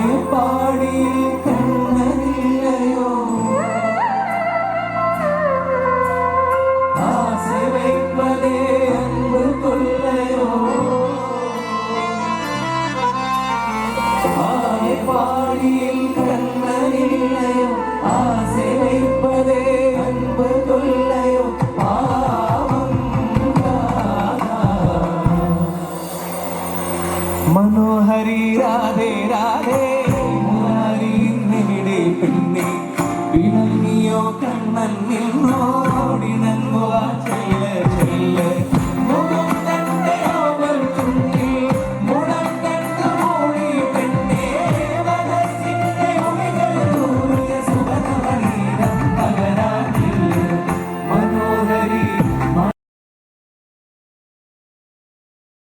ആയപ്പാടിയിൽ കണ്ണനില്ലയോ ആസை வைப்பதே அன்பு கொள்ளையோ ஆயப்பாடியில் கண்ணனில்லையோ ஆசை வைப்பதே அன்பு கொள்ளையோ മനോഹരി രാധേ രാധേ മുരാരി നിന്റെ പെണ്ണെ പിണങ്ങിയോ കണ്ണൻ നിന്നോടിണങ്ങുവാ